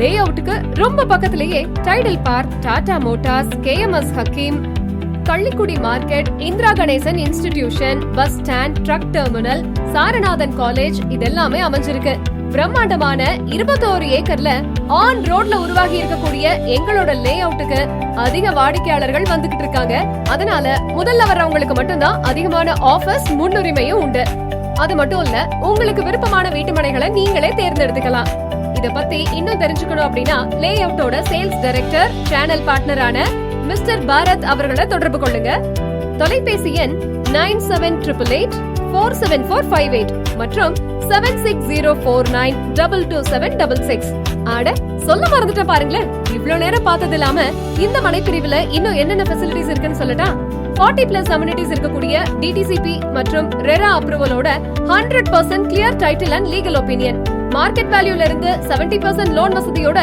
லே அவுட்டுக்கு ரொம்ப பக்கத்திலேயே Tidel Park, Tata Motors, KMS Hakeem, Kallikudi market, Indira Ganesan institution, bus stand, truck terminal, Saranathan college இதெல்லாமே அமைஞ்சிருக்கு. பிரம்மாண்டமான 21 ஏக்கர்ல ஆன் ரோட்ல உருவாகி இருக்கக்கூடிய எங்களோட லே அவுட்டுக்கு அதிக வாடிக்கையாளர்கள் வந்துகிட்டு இருக்காங்க. அதனால முதல்ல வர்றவங்களுக்கு மட்டும்தான் அதிகமான ஆஃபர்ஸ், முன்னுரிமையும் உண்டு. அது மட்டும் இல்ல, உங்களுக்கு விருப்பமான வீட்டுமனைகளை நீங்களே தேர்ந்தெடுத்துக்கலாம். இத பத்தி இன்னும் தெரிஞ்சுக்கணும் அப்படின்னா லே அவுட்டோட சேல்ஸ் டைரக்டர், சேனல் பார்ட்னரான மிஸ்டர் பாரத் அவர்களை தொடர்பு கொள்ளுங்க. தொலைபேசி எண் 9788847458 மற்றும் 7604922766. ஆட சொல்ல மறந்துட்ட பாருங்களேன். இவ்வளவு நேரம் பார்த்தது இல்லாம இந்த மனைப்பிரிவுல இன்னும் என்னென்ன ஃபெசிலிட்டிஸ் இருக்குன்னு சொல்லட்டா? 40+ அம்யூனிட்டிஸ் இருக்கக்கூடிய DTCP மற்றும் ரெரா அப்ரூவலோட 100% clear title and legal opinion, market வேல்யூல இருந்து 70% லோன் வசதியோட